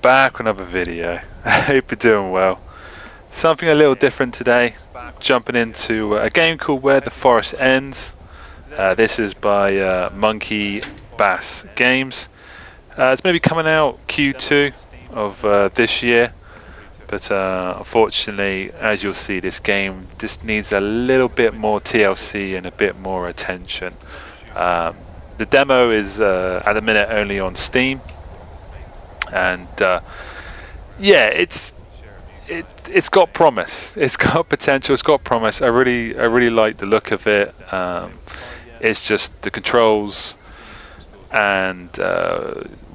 Back with another video. I hope you're doing well. Something a little different today. Jumping into a game called Where the Forest Ends. This is by Monkey Bass Games. It's maybe coming out Q2 of this year, but unfortunately, as you'll see, this game just needs a little bit more TLC and a bit more attention. The demo is at the minute only on Steam, and yeah, it's got promise. It's got potential. It's got promise. I really like the look of it. It's just the controls and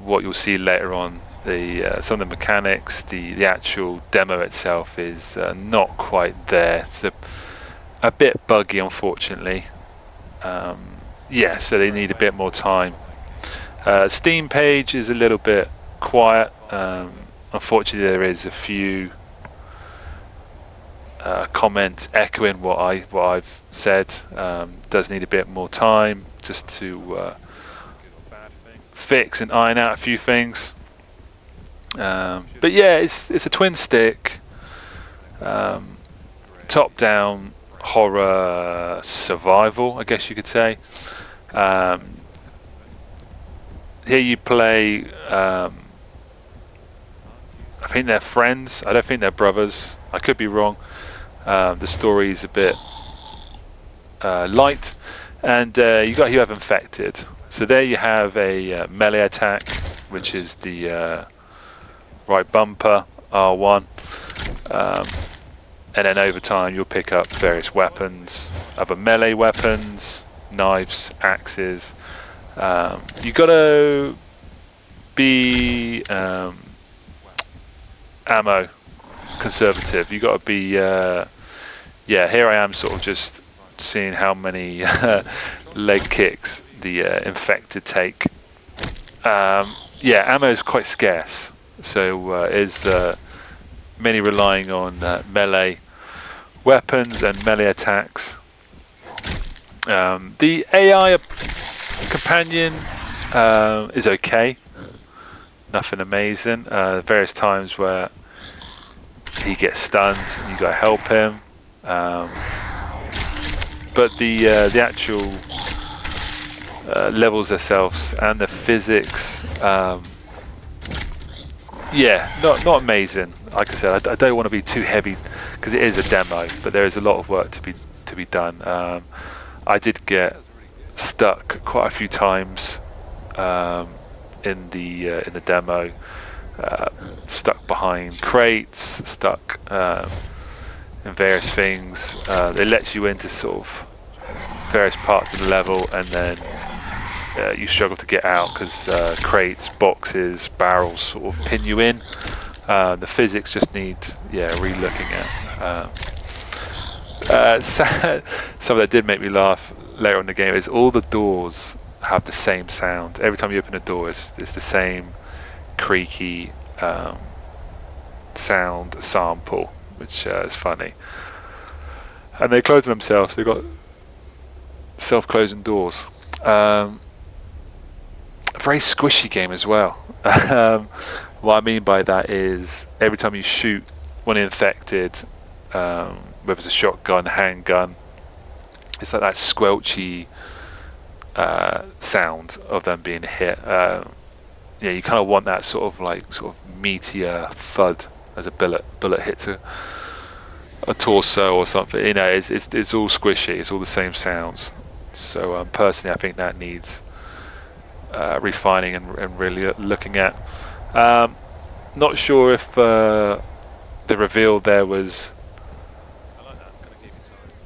what you'll see later on. Some of the mechanics, the actual demo itself is not quite there. It's a bit buggy, unfortunately. Yeah, so they need a bit more time. Steam page is a little bit quiet. Unfortunately, there is a few comments echoing what I've said. Does need a bit more time just to fix and iron out a few things. But yeah, it's a twin stick, top-down horror survival, I guess you could say. Here you play. I think they're friends. I don't think they're brothers. I could be wrong. The story is a bit light, and you have infected. So there you have a melee attack, which is the right bumper R1, and then over time you'll pick up various weapons, other melee weapons, knives, axes. You gotta be ammo conservative. You got to be yeah, here I am sort of just seeing how many leg kicks the infected take. Yeah, ammo is quite scarce, so is mainly relying on melee weapons and melee attacks. The AI companion is okay, nothing amazing. Various times where he gets stunned and you got to help him, but the actual levels themselves and the physics, yeah, not amazing. Like I said, I don't want to be too heavy because it is a demo, but there is a lot of work to be done. I did get stuck quite a few times in the demo. Stuck behind crates, stuck in various things. It lets you into sort of various parts of the level, and then you struggle to get out because crates, boxes, barrels sort of pin you in. The physics just need re-looking at. Something that did make me laugh later in the game is all the doors have the same sound. Every time you open a door, it's the same creaky sound sample, which is funny. And they close themselves. They've got self-closing doors. A very squishy game as well. What I mean by that is every time you shoot one infected, whether it's a shotgun, handgun, it's like that squelchy sound of them being hit. Yeah, you kind of want that sort of meteor thud as a bullet hits a torso or something. You know, it's all squishy. It's all the same sounds. So personally, I think that needs refining and really looking at. Not sure if the reveal there was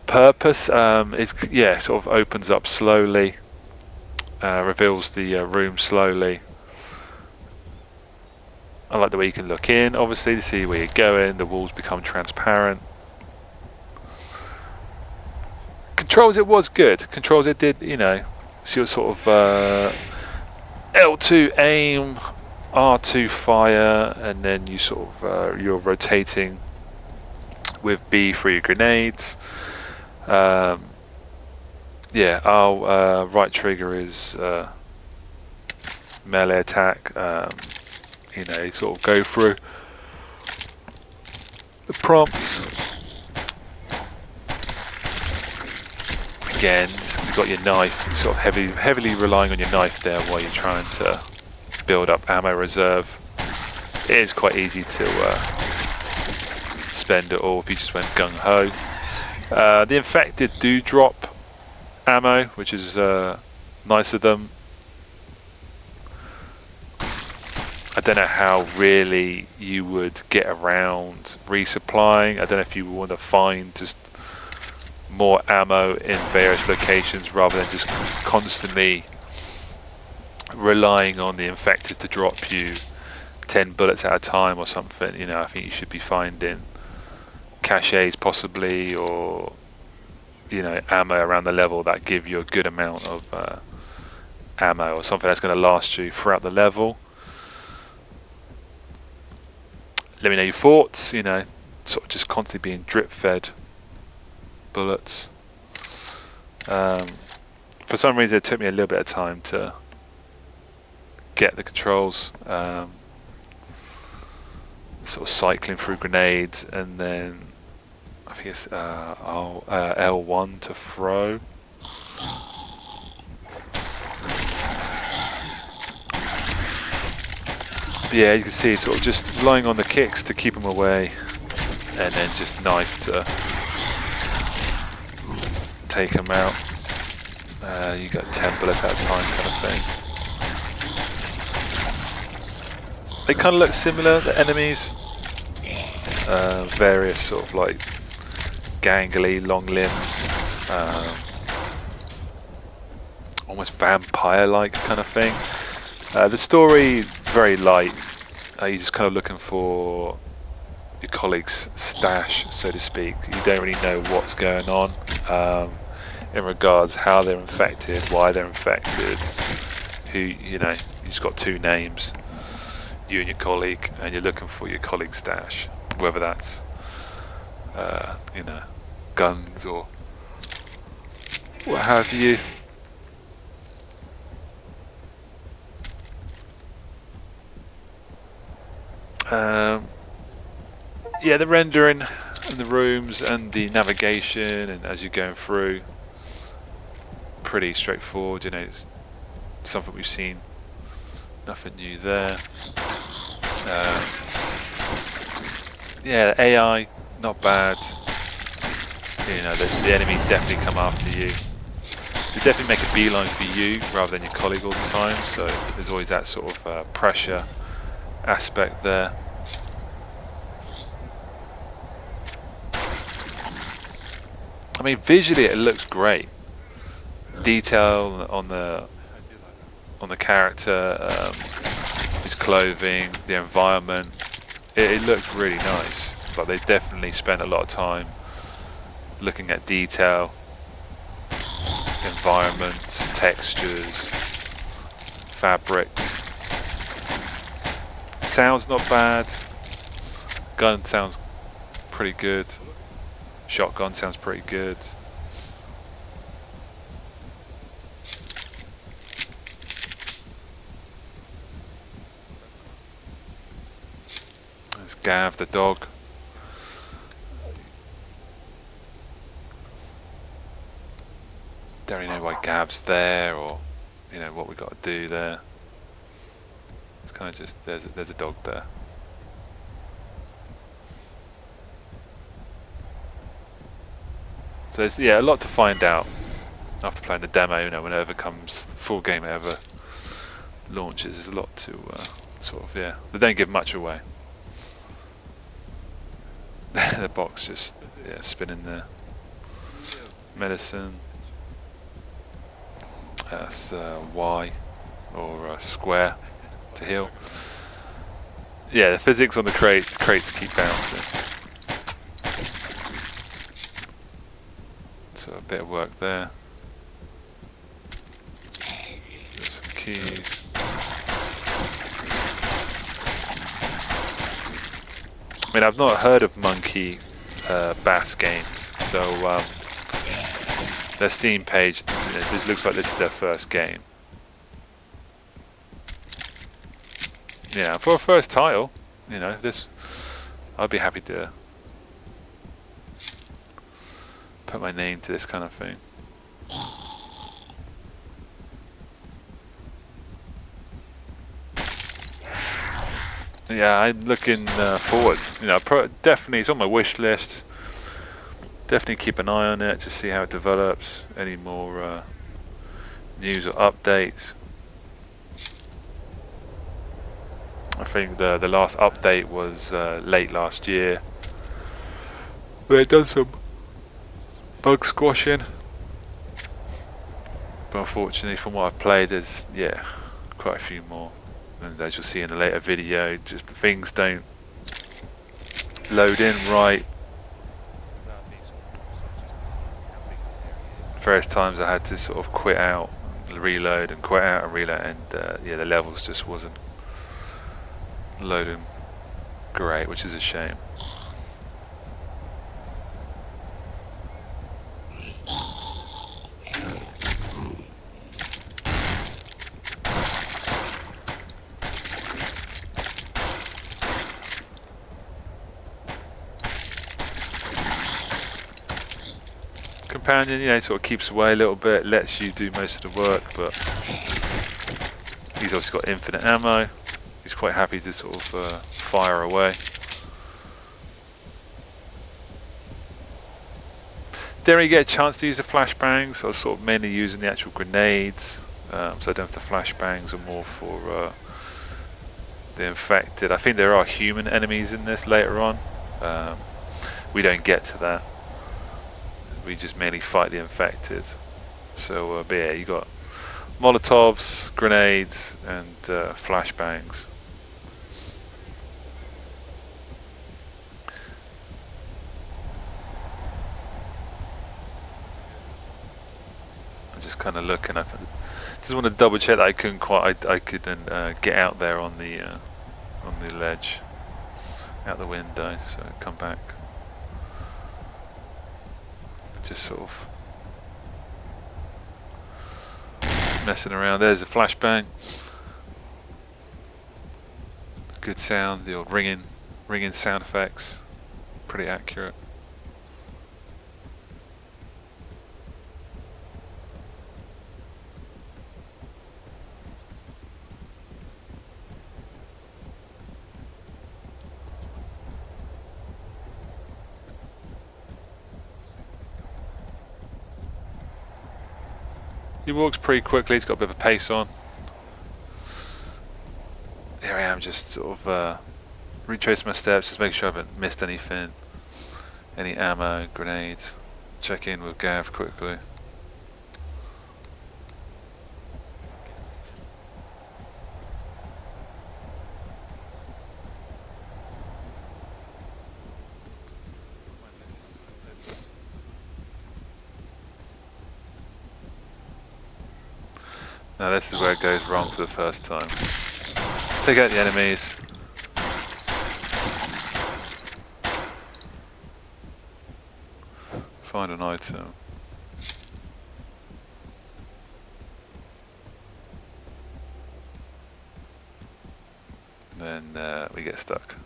purpose. It sort of opens up slowly, reveals the room slowly. I like the way you can look in, obviously, to see where you're going. The walls become transparent. Controls, it was good. Controls, it did, so you're sort of L2 aim, R2 fire, and then you sort of you're rotating with B for your grenades. Right trigger is melee attack. You know, you sort of go through the prompts. Again, you've got your knife, you're sort of heavily relying on your knife there while you're trying to build up ammo reserve. It is quite easy to spend it all if you just went gung-ho. The infected do drop ammo, which is nice of them. I don't know how really you would get around resupplying. I don't know if you want to find just more ammo in various locations rather than just constantly relying on the infected to drop you 10 bullets at a time or something. You know, I think you should be finding caches possibly, or you know, ammo around the level that give you a good amount of ammo, or something that's going to last you throughout the level. Let me know your thoughts. You know, sort of just constantly being drip fed bullets. For some reason it took me a little bit of time to get the controls. Sort of cycling through grenades, and then I think it's L1 to throw. But yeah, you can see sort of just relying on the kicks to keep them away, and then just knife to take them out. You got 10 bullets at a time kind of thing. They kind of look similar, the enemies. Various sort of like gangly, long limbs, almost vampire-like kind of thing. The story is very light. You're just kind of looking for your colleague's stash, so to speak. You don't really know what's going on in regards how they're infected, why they're infected, who, you know, you just got two names, you and your colleague, and you're looking for your colleague's stash, whether that's you know, guns or what have you. Yeah, the rendering and the rooms and the navigation, and as you're going through, pretty straightforward. You know, it's something we've seen, nothing new there. Yeah, AI, not bad. You know, the enemy definitely come after you. They definitely make a beeline for you rather than your colleague all the time, so there's always that sort of pressure aspect there. I mean, visually it looks great. Detail on the character, his clothing, the environment, it looks really nice. But they definitely spent a lot of time looking at detail, environments, textures, fabrics. Sounds not bad. Gun sounds pretty good. Shotgun sounds pretty good. There's Gav the dog. Don't really know why Gav's there, or you know what we got to do there. It's kind of just there's a dog there. So there's, yeah, a lot to find out after playing the demo. You know, whenever comes the full game ever launches, there's a lot to sort of, yeah. They don't give much away. The box just, yeah, spinning there. Medicine. That's Y or square to heal. Yeah, the physics on the crates keep bouncing. So a bit of work there. There's some keys. I mean, I've not heard of Monkey Bass Games, so their Steam page, it looks like this is their first game. Yeah, for a first title, you know, this, I'd be happy to put my name to this kind of thing. Yeah, I'm looking forward. You know, definitely it's on my wish list. Definitely keep an eye on it to see how it develops. Any more news or updates? I think the last update was late last year. They've done some bug squashing, but unfortunately, from what I've played, there's quite a few more. And as you'll see in a later video, just things don't load in right. Various times I had to sort of quit out, reload, and quit out and reload, and yeah, the levels just wasn't loading great, which is a shame. Companion, you know, sort of keeps away a little bit, lets you do most of the work, but he's obviously got infinite ammo. He's quite happy to sort of fire away. Didn't really get a chance to use the flashbangs. I was sort of mainly using the actual grenades, so I don't have the flashbangs. Are more for the infected. I think there are human enemies in this later on. We don't get to that. We just mainly fight the infected. So, but yeah, you got Molotovs, grenades, and flashbangs. I'm just kind of looking. I just want to double check that I couldn't quite. I couldn't get out there on the ledge, out the window. So come back. Just sort of messing around. There's a flashbang. Good sound. The old ringing sound effects. Pretty accurate. He walks pretty quickly. He's got a bit of a pace on. Here I am, just sort of retracing my steps, just make sure I haven't missed anything. Any ammo, grenades. Check in with Gav quickly. Now this is where it goes wrong for the first time. Take out the enemies. Find an item. Then we get stuck.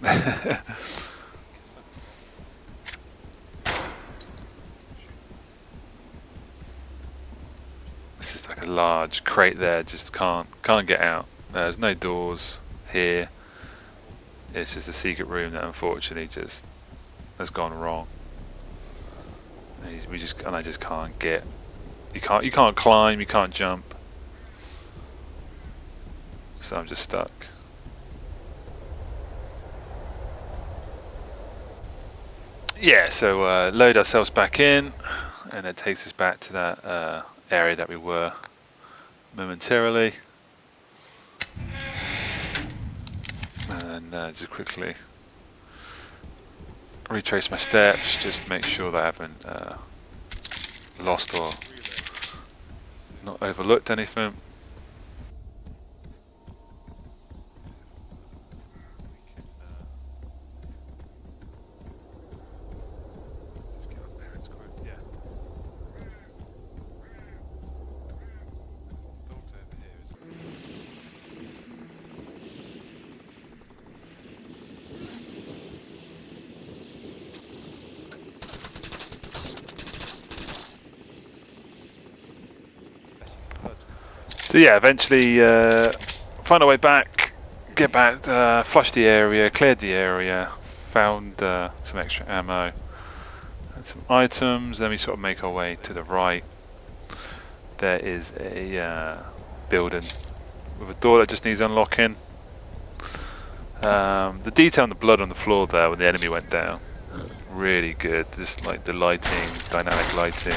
It's just like a large crate there, just can't get out. There's no doors here. It's just a secret room that unfortunately just has gone wrong. And I just can't get. You can't climb, you can't jump. So I'm just stuck. Yeah, so load ourselves back in, and it takes us back to that area that we were momentarily. And just quickly retrace my steps, just to make sure that I haven't lost or not overlooked anything. So yeah, eventually find our way back, get back, flushed the area, cleared the area, found some extra ammo and some items. Then we sort of make our way to the right. There is a building with a door that just needs unlocking. The detail on the blood on the floor there when the enemy went down, really good. Just like the lighting, dynamic lighting.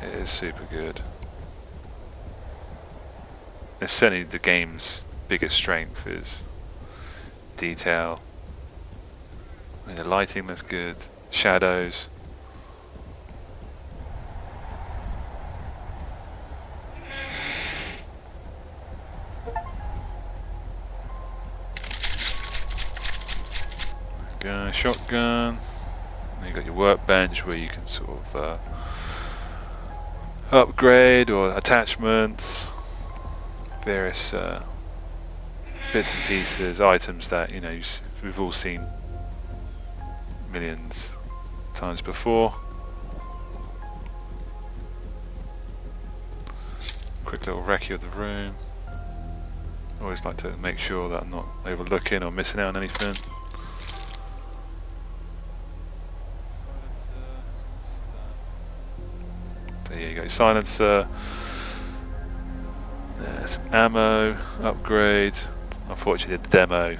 It is super good. It's certainly the game's biggest strength is detail. I mean, the lighting that's good, shadows. Gun, shotgun. And you got your workbench where you can sort of upgrade or attachments, various bits and pieces, items that you know we've all seen millions times before. Quick little recce of the room. Always like to make sure that I'm not overlooking or missing out on anything. There you go, silencer. Some ammo, upgrade. Unfortunately the demo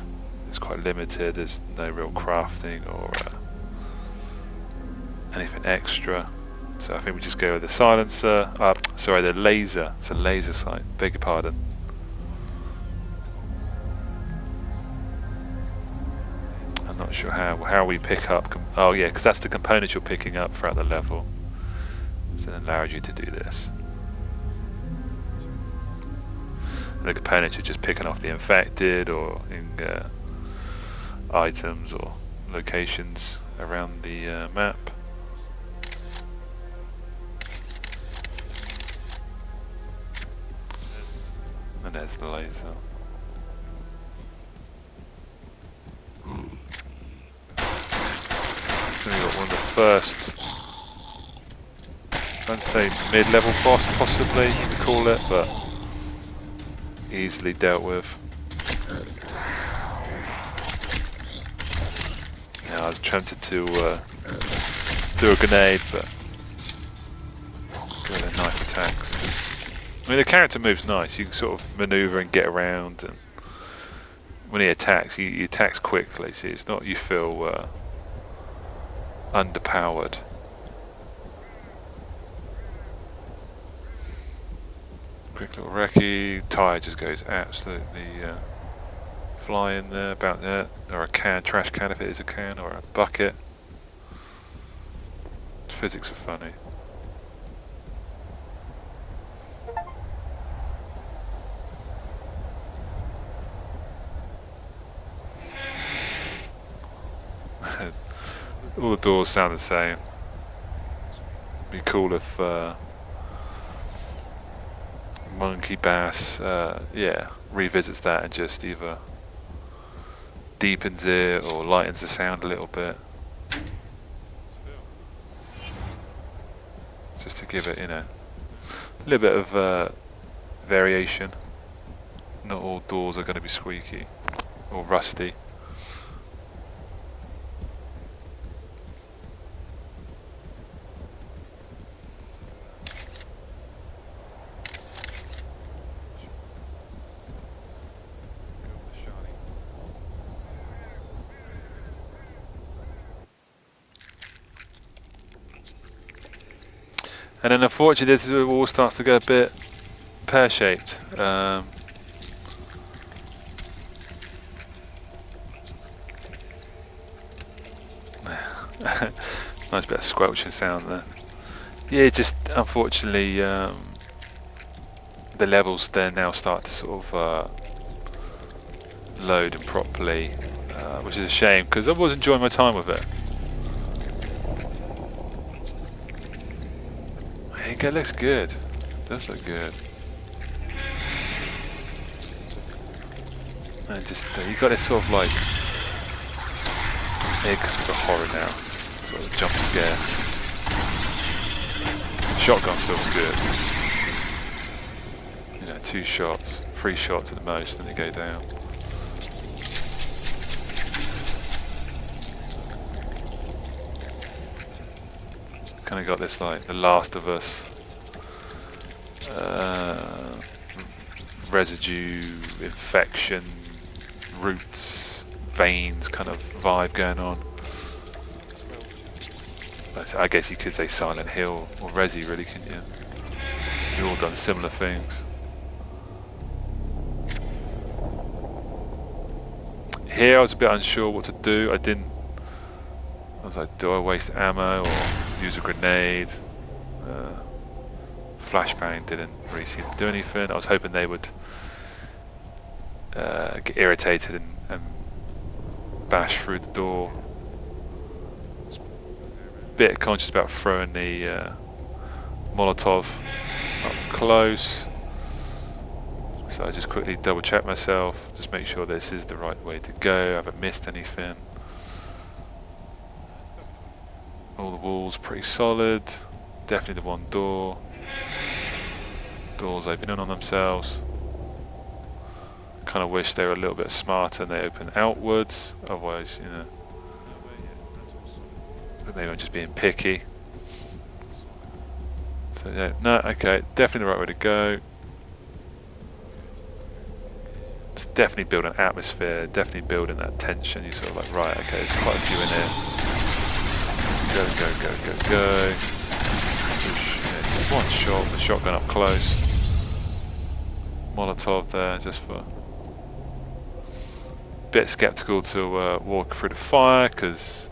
is quite limited, there's no real crafting or anything extra. So I think we just go with the silencer, sorry, the laser. It's a laser sight, beg your pardon. I'm not sure how we pick up, oh yeah, because that's the components you're picking up throughout the level. So it allows you to do this. The components are just picking off the infected or in items or locations around the map. And there's the laser. So we got one of the first, I'd say mid-level boss possibly you could call it, but easily dealt with. Yeah, I was tempted to do a grenade, but go with the knife attacks. I mean, the character moves nice. You can sort of maneuver and get around, and when he attacks, he attacks quickly. So it's not you feel underpowered. Quick little recce, tyre just goes absolutely flying there, about there, or a can, trash can if it is a can, or a bucket. Physics are funny. All the doors sound the same. Be cool if Monkey Bass, yeah, revisits that and just either deepens it or lightens the sound a little bit, just to give it, you know, a little bit of variation. Not all doors are going to be squeaky or rusty. And then unfortunately this is where it all starts to go a bit pear-shaped. Nice bit of squelching sound there. Yeah, just unfortunately the levels there now start to sort of load properly, which is a shame because I was enjoying my time with it. It looks good. It does look good. And just you got this sort of like egg sort of horror now, sort of jump scare, Shotgun feels good. You know, 2 shots, 3 shots at the most, then they go down. Kind of got this like The Last of Us residue, infection, roots, veins kind of vibe going on. I guess you could say Silent Hill or Resi, really, couldn't you? We've all done similar things. Here I was a bit unsure what to do. I was like, do I waste ammo or use a grenade? Flashbang didn't really seem to do anything. I was hoping they would get irritated and bash through the door. Bit conscious about throwing the Molotov up close, so I just quickly double check myself, just make sure this is the right way to go, I haven't missed anything. All the walls pretty solid, definitely the one door. Doors opening on themselves. Kind of wish they were a little bit smarter and they open outwards, otherwise, you know. But maybe I'm just being picky. So yeah, no, okay, definitely the right way to go. It's definitely building an atmosphere, definitely building that tension. You're sort of like, right, okay, there's quite a few in here. Go, go, go, go, go. Push, yeah, 1 shot, the shotgun up close. Molotov there, just for... Bit skeptical to walk through the fire, because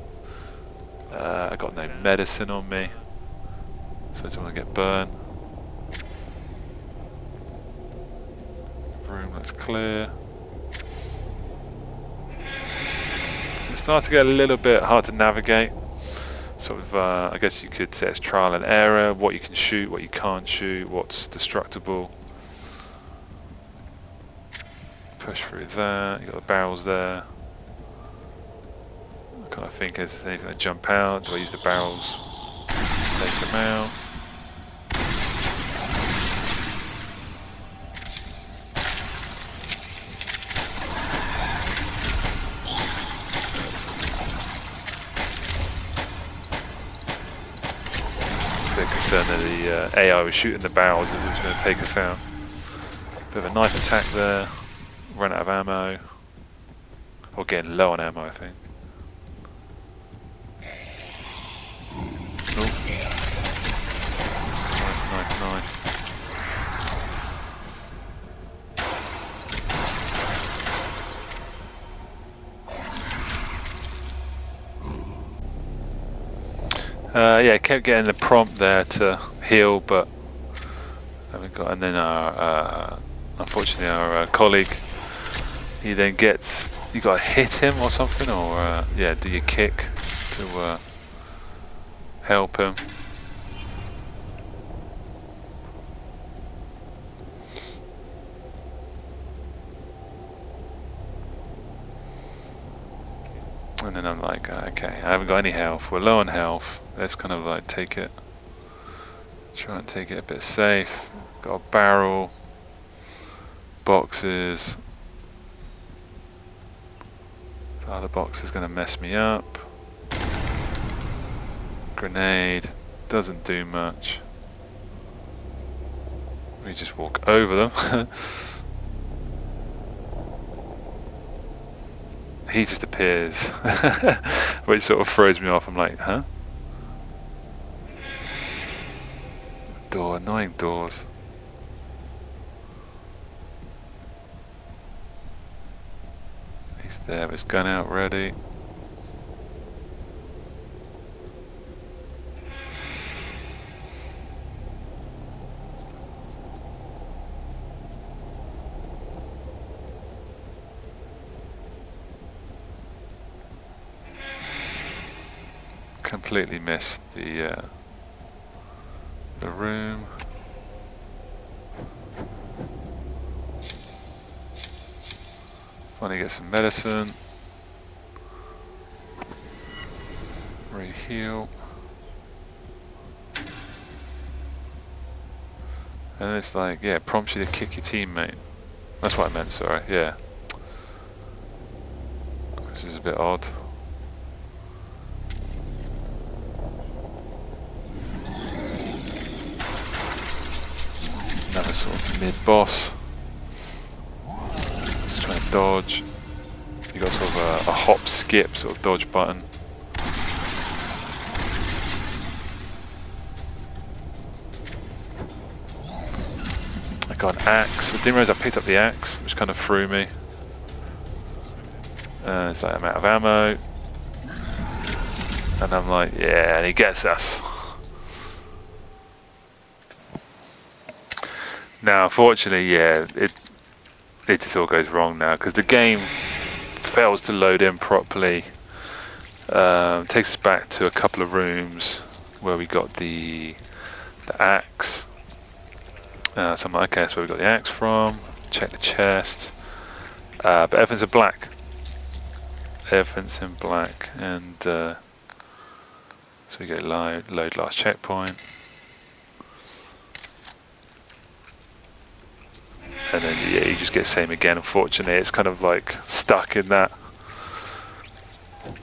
I got no medicine on me, so I don't want to get burned. Room looks clear. So it's starting to get a little bit hard to navigate. Sort of, I guess you could say it's trial and error, what you can shoot, what you can't shoot, what's destructible. Push through there, you got the barrels there. I kind of think, is there anything to jump out? Do I use the barrels to take them out? It's a bit concerned that the AI was shooting the barrels and it was going to take us out. Bit of a knife attack there. Run out of ammo. Or getting low on ammo, I think. Oh. Knife, knife. Yeah, kept getting the prompt there to heal, but haven't got. And then unfortunately, our colleague, he then gets. You got to hit him or something, or yeah, do your kick to help him. And then I'm like, okay, I haven't got any health. We're low on health. Let's kind of like take it. Try and take it a bit safe. Got a barrel, boxes. The other box is going to mess me up. Grenade doesn't do much. We just walk over them. He just appears, which sort of throws me off. I'm like, huh? Door, annoying doors. He's there, with his gun out, ready. Completely missed the room. Finally get some medicine. Re-heal. And it's like, yeah, it prompts you to kick your teammate. That's what I meant, sorry, yeah. This is a bit odd. Another sort of mid-boss. Just trying to dodge. You got sort of a hop skip sort of dodge button. I got an axe. I didn't realise I picked up the axe, which kind of threw me. It's like I'm out of ammo. And I'm like, yeah, and he gets us. Now, unfortunately, yeah, it just all goes wrong now because the game fails to load in properly. Takes us back to a couple of rooms where we got the axe. So I'm like, okay, that's where we got the axe from. Check the chest. But everything's in black. Everything's in black, and so we go load last checkpoint. And then yeah, you just get the same again. Unfortunately, it's kind of like stuck in that.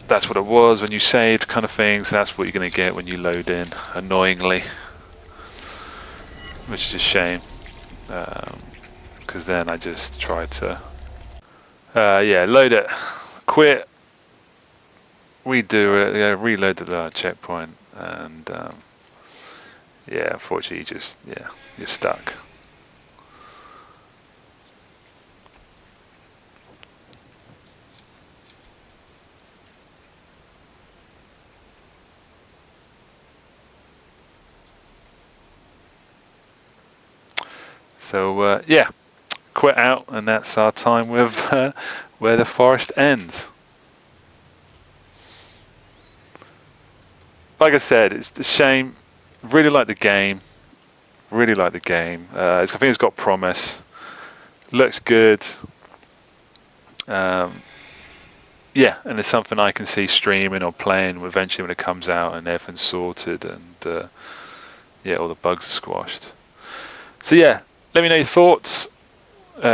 That's what it was when you saved, kind of thing. So that's what you're going to get when you load in, annoyingly, which is a shame. Because then I just tried to, yeah, load it, quit, redo it, yeah, reload the checkpoint, and yeah, unfortunately, you're stuck. So yeah, quit out, and that's our time with Where the Forest Ends. Like I said, it's a shame. Really like the game. Really like the game. I think it's got promise. Looks good. Yeah, and it's something I can see streaming or playing eventually when it comes out and everything's sorted and yeah, all the bugs are squashed. So yeah, let me know your thoughts. Look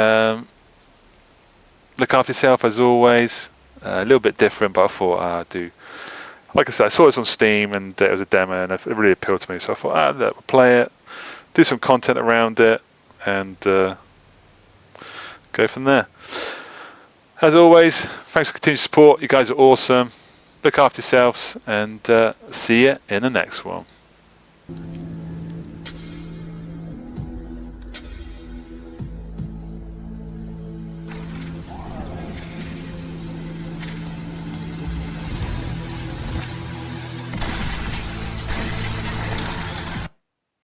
after yourself as always. A little bit different, but I thought I'd do. Like I said, I saw this on Steam and it was a demo and it really appealed to me. So I thought, look, we'll play it, do some content around it, and go from there. As always, thanks for continued support. You guys are awesome. Look after yourselves and see you in the next one.